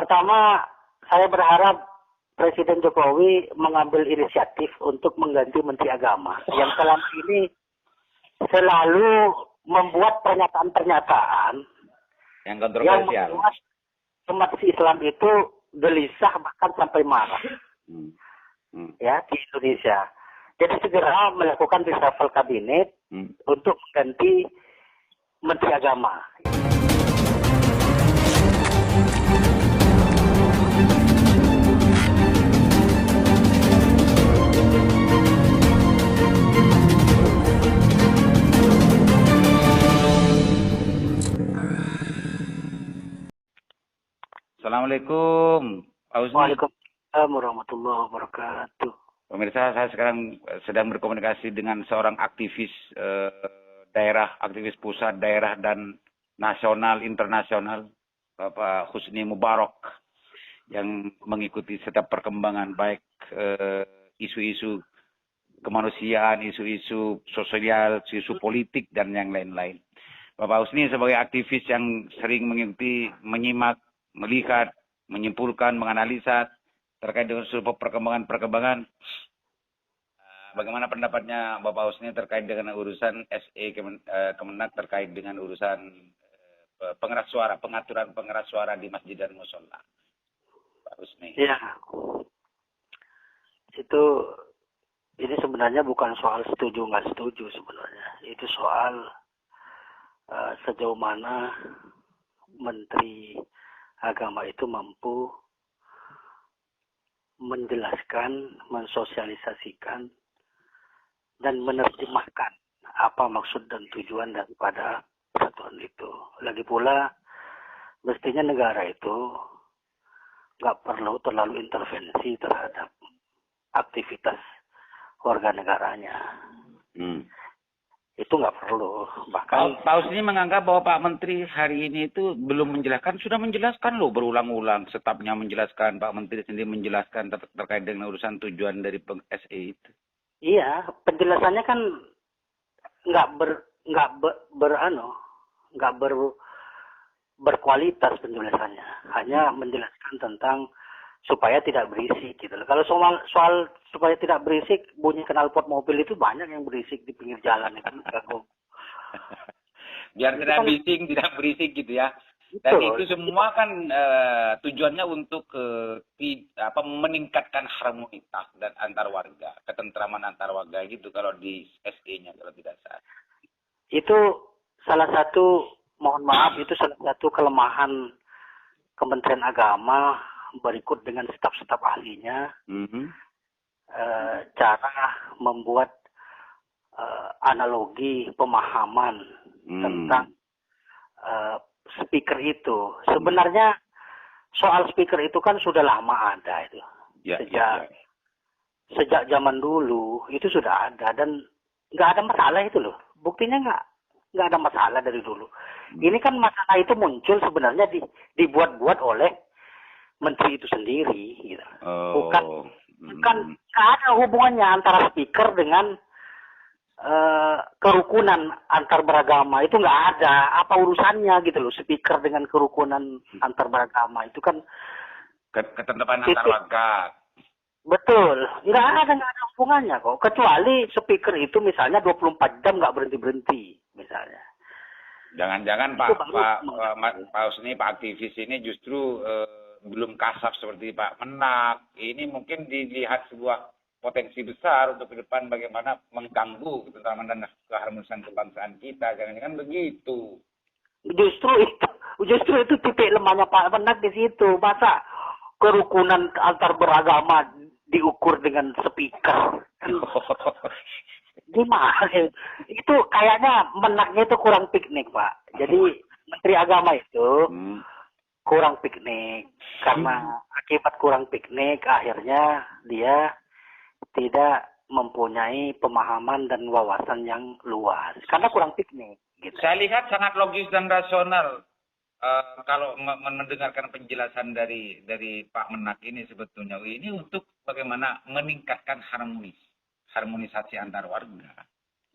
pertama saya berharap Presiden Jokowi mengambil inisiatif untuk mengganti Menteri Agama yang selama ini selalu membuat pernyataan-pernyataan yang yang kontroversial. membuat umat Islam itu gelisah bahkan sampai marah ya di Indonesia. Jadi segera melakukan reshuffle kabinet untuk mengganti Menteri Agama. Assalamualaikum, Pak Husni. Waalaikumsalam warahmatullahi wabarakatuh. Pemirsa, saya sekarang sedang berkomunikasi dengan seorang aktivis daerah, aktivis pusat, daerah, dan nasional, internasional, Bapak Husni Mubarak, yang mengikuti setiap perkembangan baik isu-isu kemanusiaan, isu-isu sosial, isu politik, dan yang lain-lain. Bapak Husni sebagai aktivis yang sering mengikuti, menyimak, melihat, menyimpulkan, menganalisa terkait dengan seluruh perkembangan-perkembangan. Bagaimana pendapatnya Bapak Husni terkait dengan urusan SE Kemenak terkait dengan urusan pengeras suara, pengaturan pengeras suara di masjid dan mushola, Pak Husni? Ya, ini sebenarnya bukan soal setuju nggak setuju sebenarnya. Itu soal sejauh mana Menteri Agama itu mampu menjelaskan, mensosialisasikan, dan menerjemahkan apa maksud dan tujuan daripada peraturan itu. Lagi pula, mestinya negara itu nggak perlu terlalu intervensi terhadap aktivitas warga negaranya. Itu nggak perlu. Bahkan Pak Husni menganggap bahwa Pak Menteri hari ini itu belum menjelaskan, sudah menjelaskan loh berulang-ulang, stafnya menjelaskan, Pak Menteri sendiri menjelaskan terkait dengan urusan tujuan dari SE itu. iya, penjelasannya kan berkualitas penjelasannya. Hanya menjelaskan tentang supaya tidak berisik gitu loh. Kalau soal supaya tidak berisik, bunyi knalpot mobil itu banyak yang berisik di pinggir jalan itu. Biar tidak bising, tidak berisik gitu ya. Dan itu semua kan tujuannya untuk meningkatkan harmonitas dan antar warga, ketentraman antar warga gitu kalau di SE-nya kalau tidak salah. Itu salah satu, mohon maaf, itu salah satu kelemahan Kementerian Agama berikut dengan staf-staf ahlinya, cara membuat analogi pemahaman tentang speaker itu. Sebenarnya soal speaker itu kan sudah lama ada itu. Sejak zaman dulu itu sudah ada dan nggak ada masalah itu loh. Buktinya nggak ada masalah dari dulu. Ini kan masalah itu muncul sebenarnya dibuat-buat oleh Menteri itu sendiri, gitu. Bukan ada hubungannya antara speaker dengan kerukunan antar beragama. Itu nggak ada. Apa urusannya gitu loh, speaker dengan kerukunan antar beragama itu kan ketentuan antar warga. Betul, nggak ada hubungannya kok. Kecuali speaker itu misalnya 24 jam nggak berhenti misalnya. Jangan-jangan Pak Husni, Pak aktivis ini justru belum kasar seperti Pak Menak. Ini mungkin dilihat sebuah potensi besar untuk ke depan bagaimana mengganggu ketentraman dan keharmonisan kebangsaan kita. Jangan-jangan begitu. Justru itu titik lemahnya Pak Menak di situ. Masa kerukunan antar beragama diukur dengan speaker? Gimana? Itu kayaknya Menaknya itu kurang piknik, Pak. Jadi Menteri Agama itu kurang piknik. Karena akibat kurang piknik, akhirnya dia tidak mempunyai pemahaman dan wawasan yang luas. Karena kurang piknik. Gitu. Saya lihat sangat logis dan rasional kalau mendengarkan penjelasan dari Pak Menak ini sebetulnya. Ini untuk bagaimana meningkatkan harmonisasi antar warga.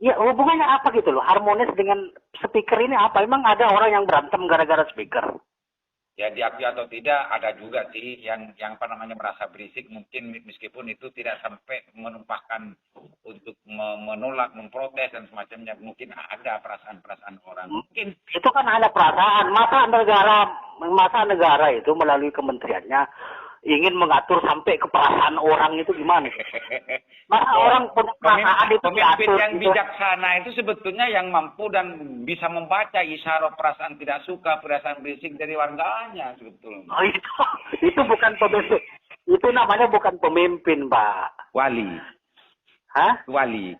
Ya, hubungannya apa gitu loh? Harmonis dengan speaker ini apa? Emang ada orang yang berantem gara-gara speaker? ya diakui atau tidak, ada juga sih yang apa namanya merasa berisik, mungkin meskipun itu tidak sampai menumpahkan untuk menolak, memprotes dan semacamnya, mungkin ada perasaan-perasaan orang. Mungkin itu kan hanya perasaan. Masa negara itu melalui kementeriannya ingin mengatur sampai ke perasaan orang itu gimana? Masa orang punya perasaan itu pemimpin diatur, yang gitu. bijaksana itu sebetulnya yang mampu dan bisa membaca isyarat perasaan tidak suka, perasaan berisik dari warganya sebetulnya. Oh, itu bukan pemimpin. Itu namanya bukan pemimpin, Pak. Wali. Hah? Wali.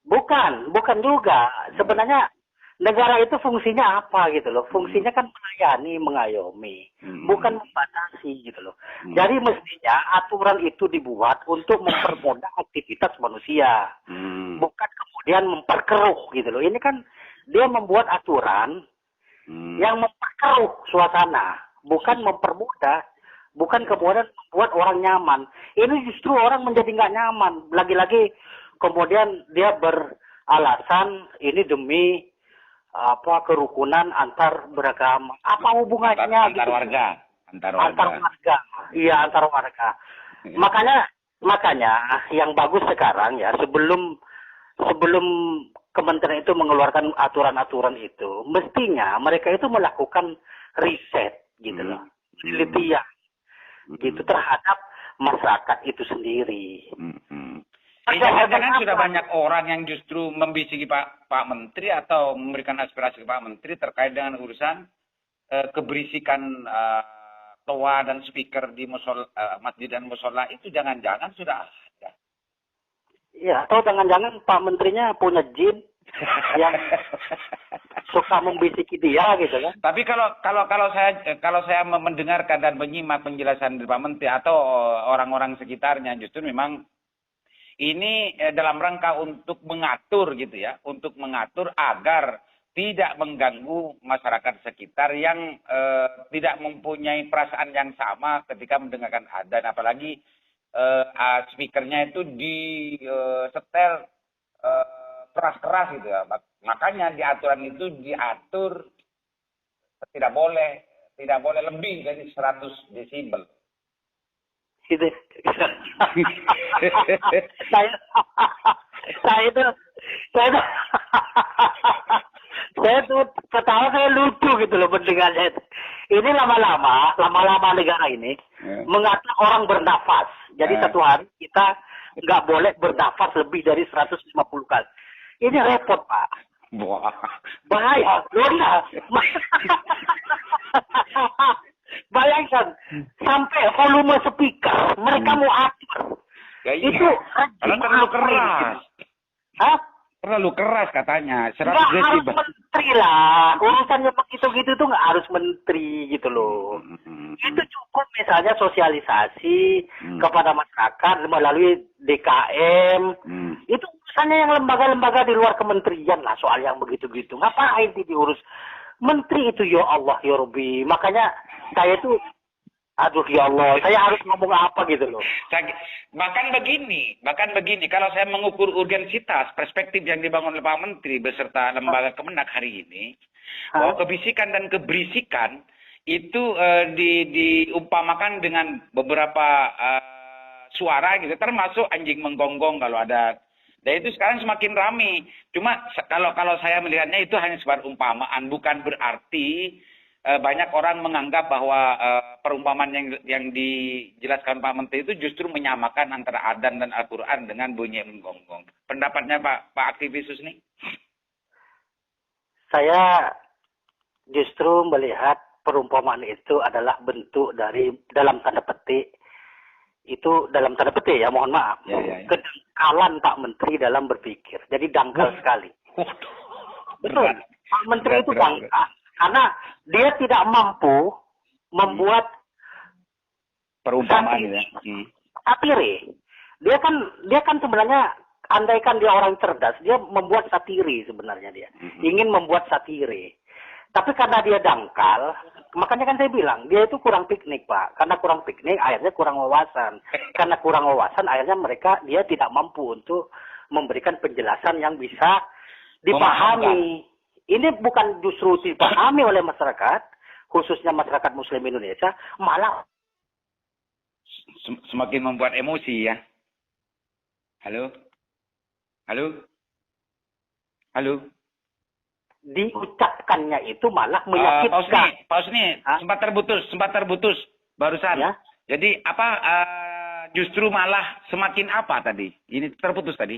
Bukan juga. Sebenarnya negara itu fungsinya apa gitu loh? Fungsinya kan melayani, mengayomi, bukan membatasi gitu loh. Jadi mestinya aturan itu dibuat untuk mempermudah aktivitas manusia, bukan kemudian memperkeruh gitu loh. Ini kan dia membuat aturan yang memperkeruh suasana, bukan mempermudah, bukan kemudian membuat orang nyaman. Ini justru orang menjadi nggak nyaman. Lagi-lagi kemudian dia beralasan ini demi kerukunan antar beragama. Apa hubungannya antar gitu? Warga. Antar warga. Iya, antar warga. Makanya yang bagus sekarang ya, sebelum kementerian itu mengeluarkan aturan-aturan itu, mestinya mereka itu melakukan riset gitu loh. Penelitian gitu terhadap masyarakat itu sendiri. Jangan-jangan sudah banyak orang yang justru membisiki Pak Menteri atau memberikan aspirasi ke Pak Menteri terkait dengan urusan keberisikan toa dan speaker di masjid dan musola itu, jangan-jangan sudah ada. Ya, atau jangan-jangan Pak Menterinya punya jin yang suka membisiki dia gitu kan. Tapi kalau saya mendengarkan dan menyimak penjelasan dari Pak Menteri atau orang-orang sekitarnya, justru memang ini dalam rangka untuk mengatur gitu ya, untuk mengatur agar tidak mengganggu masyarakat sekitar yang tidak mempunyai perasaan yang sama ketika mendengarkan adzan, apalagi speakernya itu disetel keras-keras gitu ya. Makanya di aturan itu diatur tidak boleh lebih dari 100 desibel. Gitu. saya tuh ketawa, saya lucu gitu loh mendengarnya itu. Ini lama-lama negara ini mengatur orang bernafas. Jadi satu hari kita nggak boleh bernafas lebih dari 150 kali. Ini repot, Pak. Wah. Bahaya. Bayangkan, sampai volume speaker mereka mau atur. Ya, iya. Itu terlalu keras. Hah? Terlalu keras katanya. Nggak harus menteri lah. Urusannya begitu-gitu tuh nggak harus menteri gitu loh. Itu cukup misalnya sosialisasi kepada masyarakat melalui DKM. Itu urusannya yang lembaga-lembaga di luar kementerian lah soal yang begitu-gitu. Ngapain diurus menteri itu, ya Allah ya Rabbi. Makanya saya tuh, aduh ya Allah, saya harus ngomong apa gitu loh. Bahkan begini, kalau saya mengukur urgensitas perspektif yang dibangun oleh Pak Menteri beserta lembaga Kemenak hari ini, bahwa kebisikan dan keberisikan itu diumpamakan dengan beberapa suara gitu, termasuk anjing menggonggong kalau ada. Dan itu sekarang semakin ramai. Cuma kalau saya melihatnya itu hanya sebuah umpamaan, bukan berarti banyak orang menganggap bahwa perumpamaan yang dijelaskan Pak Menteri itu justru menyamakan antara adzan dan Al-Quran dengan bunyi menggonggong. Pendapatnya Pak aktivis ini? Saya justru melihat perumpamaan itu adalah bentuk dari, dalam tanda petik, itu dalam tanda petik ya, mohon maaf, kedangkalan Pak Menteri dalam berpikir. Jadi dangkal sekali. Betul. Pak Menteri itu dangkal. Karena dia tidak mampu membuat perumpamaan ya. Satire. Dia kan sebenarnya, andaikan dia orang cerdas, dia membuat satire sebenarnya dia. Ingin membuat satire. Tapi karena dia dangkal, makanya kan saya bilang, dia itu kurang piknik, Pak. Karena kurang piknik, akhirnya kurang wawasan. Karena kurang wawasan, akhirnya dia tidak mampu untuk memberikan penjelasan yang bisa dipahami. Ini bukan justru dipahami oleh masyarakat, khususnya masyarakat Muslim Indonesia, malah semakin membuat emosi ya. Halo? Halo? Halo? diucapkannya itu malah menyakitkan. Pak Husni, sempat terputus barusan. Ya? Jadi justru malah semakin apa tadi? Ini terputus tadi.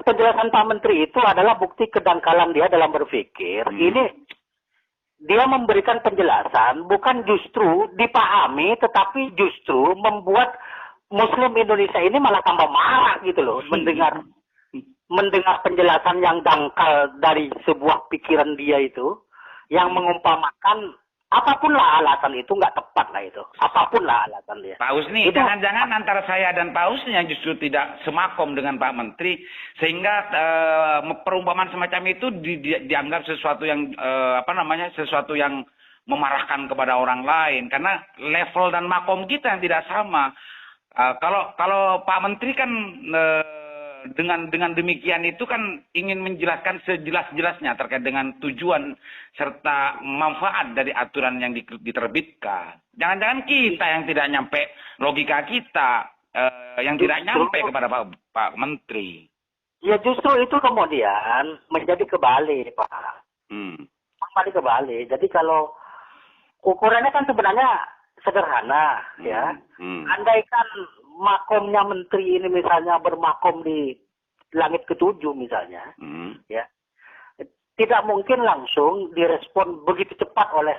Penjelasan Pak Menteri itu adalah bukti kedangkalan dia dalam berpikir. Ini dia memberikan penjelasan bukan justru dipahami, tetapi justru membuat Muslim Indonesia ini malah tambah marah gitu loh, mendengar penjelasan yang dangkal dari sebuah pikiran dia itu, yang mengumpamakan apapun lah alasan itu nggak tepat lah itu. Apapun lah alasan dia. Pak Husni, jangan-jangan antara saya dan Pak Husni yang justru tidak semakom dengan Pak Menteri, sehingga perumpamaan semacam itu dianggap sesuatu yang sesuatu yang memarahkan kepada orang lain, karena level dan makom kita yang tidak sama. Kalau Pak Menteri kan dengan demikian itu kan ingin menjelaskan sejelas-jelasnya terkait dengan tujuan serta manfaat dari aturan yang diterbitkan. Jangan-jangan kita yang tidak nyampe logika kita, yang tidak nyampe kepada Pak Menteri. Ya justru itu kemudian menjadi kebalik, Pak. Kembali kebalik. Jadi kalau ukurannya kan sebenarnya sederhana, ya. Andaikan makomnya menteri ini misalnya bermakom di langit ketujuh misalnya, ya, tidak mungkin langsung direspon begitu cepat oleh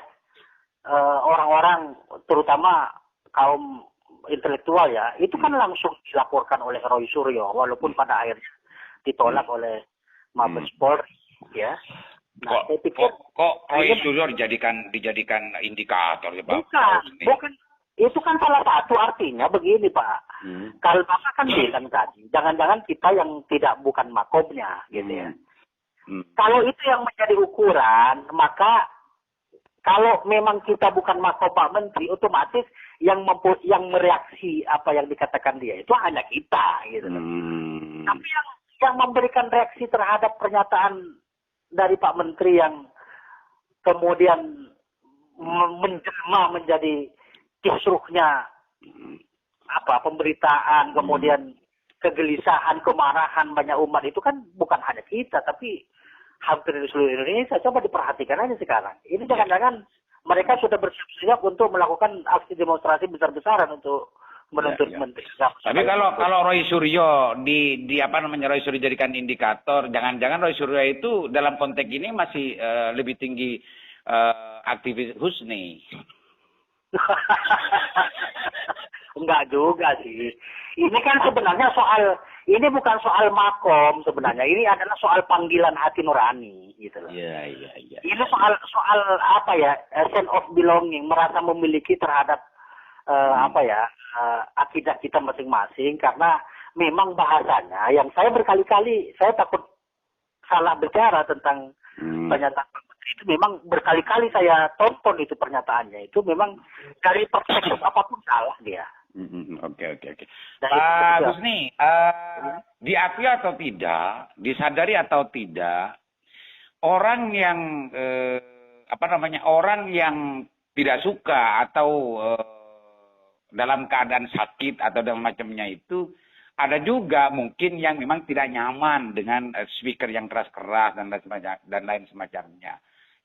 orang-orang, terutama kaum intelektual ya. Itu kan langsung dilaporkan oleh Roy Suryo, walaupun pada akhirnya ditolak oleh Mabes Polri, ya. Nah, kok Roy Suryo dijadikan indikator ya, Pak? Bukan. Itu kan salah satu artinya begini, Pak. Kalau Bapak kan bilang tadi, jangan-jangan kita yang bukan makomnya, gitu ya. Kalau itu yang menjadi ukuran, maka kalau memang kita bukan makom Pak Menteri, otomatis yang mereaksi apa yang dikatakan dia itu hanya kita, gitu. Tapi yang memberikan reaksi terhadap pernyataan dari Pak Menteri yang kemudian menjelma menjadi kisruhnya pemberitaan, kemudian kegelisahan, kemarahan banyak umat itu kan bukan hanya kita, tapi hampir di seluruh Indonesia. Coba diperhatikan aja sekarang. Ini jangan-jangan mereka sudah bersiap-siap untuk melakukan aksi demonstrasi besar-besaran untuk menuntut menteri. Tapi kalau Roy Suryo Roy Suryo jadikan indikator, jangan-jangan Roy Suryo itu dalam konteks ini masih lebih tinggi aktivis Husni. Enggak juga sih. Ini kan sebenarnya ini bukan soal makom sebenarnya. Ini adalah soal panggilan hati nurani gitu loh. Iya. Ini soal sense of belonging, merasa memiliki terhadap akidah kita masing-masing, karena memang bahasanya yang saya berkali-kali saya takut salah bicara tentang pernyataan itu, memang berkali-kali saya tonton itu pernyataannya, itu memang dari perspektif apapun salah dia. Oke. Pak Husni, diakui atau tidak, disadari atau tidak, orang yang orang yang tidak suka atau dalam keadaan sakit atau dalam macamnya itu, ada juga mungkin yang memang tidak nyaman dengan speaker yang keras-keras dan lain semacamnya.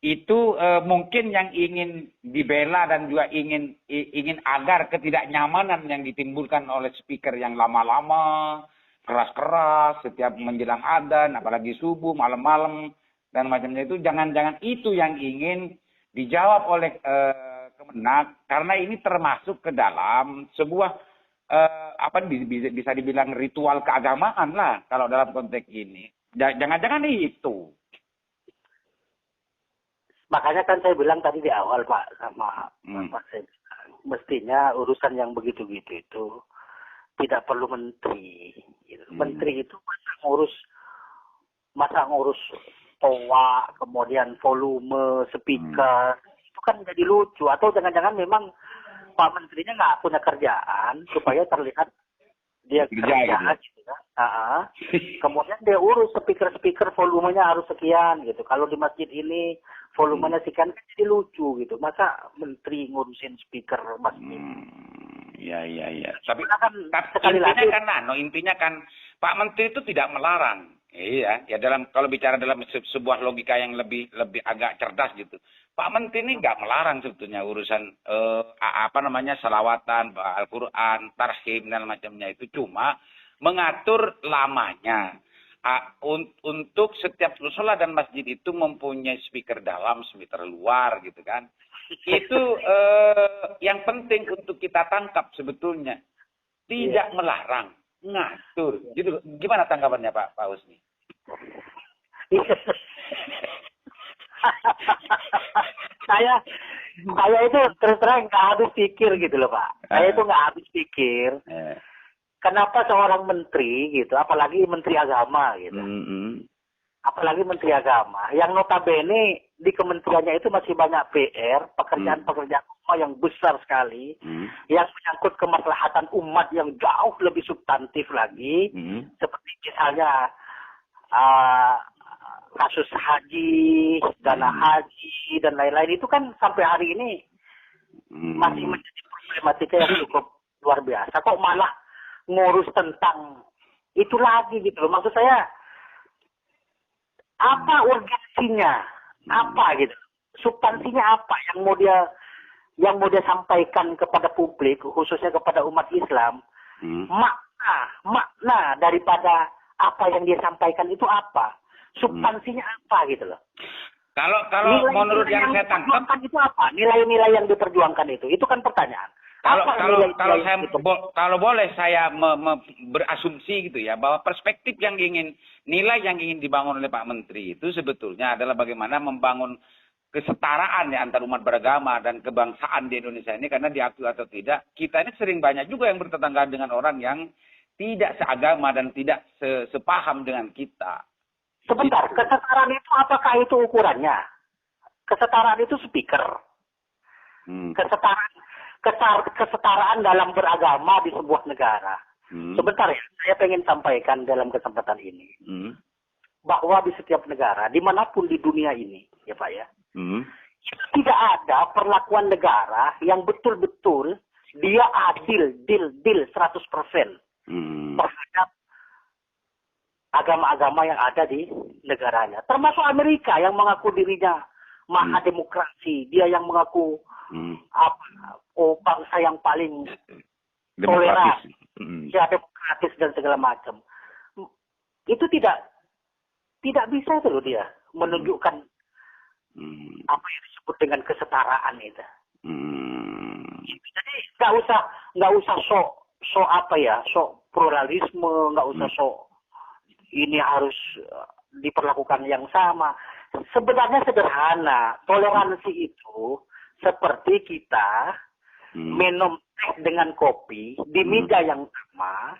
Itu mungkin yang ingin dibela dan juga ingin agar ketidaknyamanan yang ditimbulkan oleh speaker yang lama-lama, keras-keras, setiap menjelang adzan, apalagi subuh, malam-malam, dan macamnya itu, jangan-jangan itu yang ingin dijawab oleh Kemenak, karena ini termasuk ke dalam sebuah bisa dibilang ritual keagamaan lah kalau dalam konteks ini. Jangan-jangan itu. Makanya kan saya bilang tadi di awal, Pak, sama Pak, saya bilang, mestinya urusan yang begitu-gitu itu tidak perlu menteri. Gitu. Menteri itu masa ngurus toa, kemudian volume, speaker, itu kan jadi lucu. Atau jangan-jangan memang Pak Menterinya nggak punya kerjaan supaya terlihat dia kerja gitu ya. Kemudian dia urus speaker volumenya harus sekian gitu. Kalau di masjid ini volumenya sekian kan jadi lucu gitu. Masa menteri ngurusin speaker masjid? Iya. Tapi sekali lagi intinya kan Pak Menteri itu tidak melarang. Iya, ya kalau bicara dalam sebuah logika yang lebih agak cerdas gitu. Pak Menteri ini nggak melarang sebetulnya urusan salawatan, Al-Quran, tarhim dan macamnya itu, cuma mengatur lamanya. Untuk setiap musola dan masjid itu mempunyai speaker dalam, speaker luar gitu kan. Itu yang penting untuk kita tangkap sebetulnya. Tidak melarang, ngatur. Gitu. Gimana tanggapannya Pak Husni? saya itu terus terang nggak habis pikir gitu loh Pak. Saya itu nggak habis pikir. Kenapa seorang menteri gitu, apalagi menteri agama gitu. Apalagi menteri agama yang notabene di kementeriannya itu masih banyak PR, pekerjaan-pekerjaan umum yang besar sekali, yang menyangkut kemaslahatan umat yang jauh lebih substantif lagi, seperti misalnya kasus haji, dana haji dan lain-lain, itu kan sampai hari ini masih menjadi problematika yang cukup luar biasa. Kok malah ngurus tentang itu lagi gitu loh. Maksud saya, apa urgensinya? Apa gitu? Substansinya apa yang mau dia sampaikan kepada publik, khususnya kepada umat Islam? Makna daripada apa yang dia sampaikan itu apa? Substansinya apa gitu loh. Kalau menurut yang saya tangkap itu apa? Nilai-nilai yang diperjuangkan itu kan pertanyaan. Kalau boleh saya berasumsi gitu ya, bahwa perspektif nilai yang ingin dibangun oleh Pak Menteri itu sebetulnya adalah bagaimana membangun kesetaraan ya antar umat beragama dan kebangsaan di Indonesia ini, karena diakui atau tidak, kita ini sering banyak juga yang bertetangga dengan orang yang tidak seagama dan tidak sepaham dengan kita. Sebentar, kesetaraan itu apakah itu ukurannya? Kesetaraan itu speaker. Kesetaraan dalam beragama di sebuah negara. Sebentar ya, saya ingin sampaikan dalam kesempatan ini. Bahwa di setiap negara, dimanapun di dunia ini, ya Pak ya, tidak ada perlakuan negara yang betul-betul dia adil, deal 100% terhadap agama-agama yang ada di negaranya. Termasuk Amerika yang mengaku dirinya maha demokrasi. Dia yang mengaku bangsa yang paling toleran, demokratis dan segala macam. Itu tidak bisa itu loh dia menunjukkan apa yang disebut dengan kesetaraan itu. Jadi nggak usah sok pluralisme, nggak usah sok ini harus diperlakukan yang sama. Sebenarnya sederhana. Toleransi itu seperti kita minum teh dengan kopi di meja yang sama,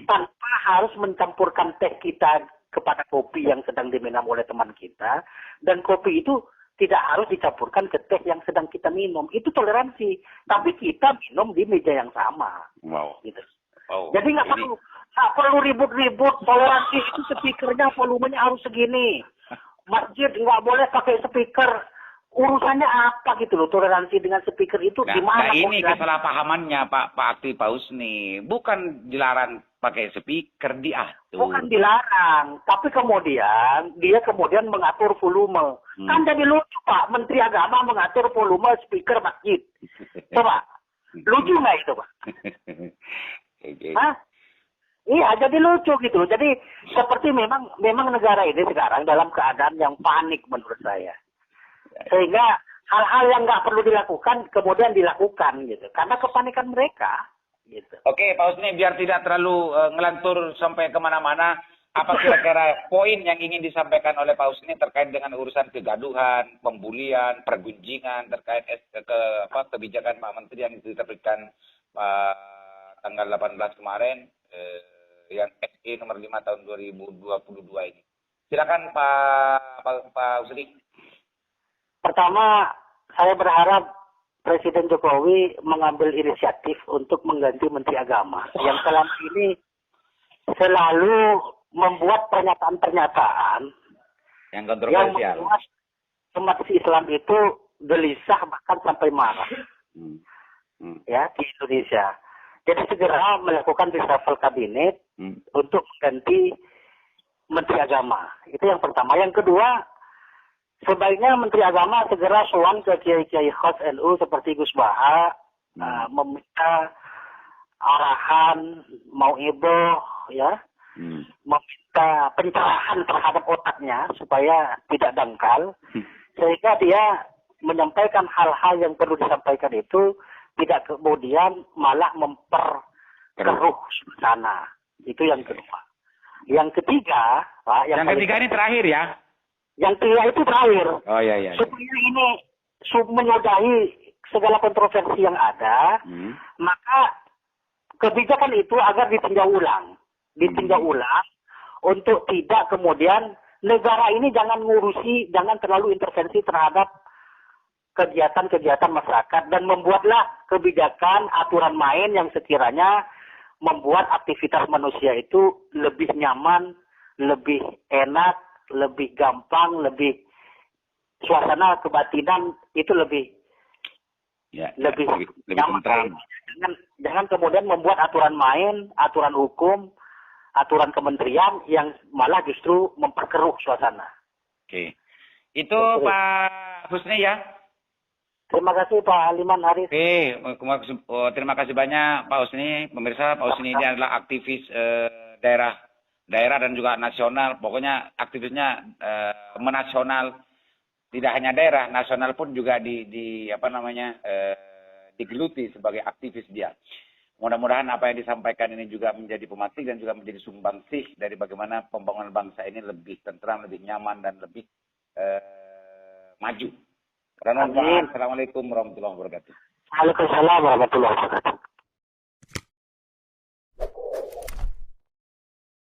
tanpa harus mencampurkan teh kita kepada kopi yang sedang diminum oleh teman kita, dan kopi itu tidak harus dicampurkan ke teh yang sedang kita minum. Itu toleransi. Tapi kita minum di meja yang sama. Wow. Gitu. Jadi nggak perlu ribut-ribut. Toleransi itu speakernya volumenya harus segini. Masjid nggak boleh pakai speaker. Urusannya apa gitu loh, toleransi dengan speaker itu gimana? Nah ini kesalahpahamannya Pak Husni. Bukan dilarang pakai speaker, diatur. Bukan dilarang, tapi kemudian dia mengatur volume. Kan jadi lucu Pak, Menteri Agama mengatur volume speaker masjid. Coba, lucu nggak itu Pak? Hah? Iya, jadi lucu gitu. Jadi seperti memang negara ini sekarang dalam keadaan yang panik menurut saya. Sehingga hal-hal yang nggak perlu dilakukan kemudian dilakukan gitu, karena kepanikan mereka gitu. Oke Pak Husni, biar tidak terlalu ngelantur sampai kemana-mana, apa kira-kira poin yang ingin disampaikan oleh Pak Husni terkait dengan urusan kegaduhan, pembulian, pergunjingan terkait kebijakan Pak Menteri yang diterbitkan tanggal 18 kemarin, yang SE nomor 5 tahun 2022 ini. Silakan Pak Husni. Pertama, saya berharap Presiden Jokowi mengambil inisiatif untuk mengganti Menteri Agama yang selama ini selalu membuat pernyataan-pernyataan yang yang kontroversial. membuat umat Islam itu gelisah bahkan sampai marah ya di Indonesia. Jadi segera melakukan reshuffle kabinet untuk mengganti Menteri Agama. Itu yang pertama. Yang kedua, sebaiknya Menteri Agama segera sowan ke kiai-kiai khas NU seperti Gus Baha, meminta arahan, mau iboh, ya, meminta pencerahan terhadap otaknya supaya tidak dangkal, sehingga dia menyampaikan hal-hal yang perlu disampaikan itu tidak kemudian malah memperkeruh suasana. Itu yang kedua. Yang ketiga, Pak, yang ketiga ini terakhir ya? Yang ketiga itu terakhir. Oh iya. Supaya ini menyudahi segala kontroversi yang ada, maka kebijakan itu agar ditinjau ulang. Untuk tidak kemudian negara ini jangan terlalu intervensi terhadap kegiatan-kegiatan masyarakat dan membuatlah kebijakan aturan main yang sekiranya membuat aktivitas manusia itu lebih nyaman, lebih enak, lebih gampang, lebih suasana kebatinan itu lebih nyaman. Jangan kemudian membuat aturan main, aturan hukum, aturan kementerian yang malah justru memperkeruh suasana. Oke. Itu Pak Husni ya. Terima kasih Pak Aliman Haris. Oke, terima kasih banyak Pak Husni. Pemirsa, Pak Husni ini adalah aktivis daerah dan juga nasional. Pokoknya aktivisnya menasional. Tidak hanya daerah, nasional pun juga digeluti sebagai aktivis dia. Mudah-mudahan apa yang disampaikan ini juga menjadi pemantik dan juga menjadi sumbangsih dari bagaimana pembangunan bangsa ini lebih tentram, lebih nyaman dan lebih maju. Assalamualaikum warahmatullahi wabarakatuh. Waalaikumsalam warahmatullahi wabarakatuh.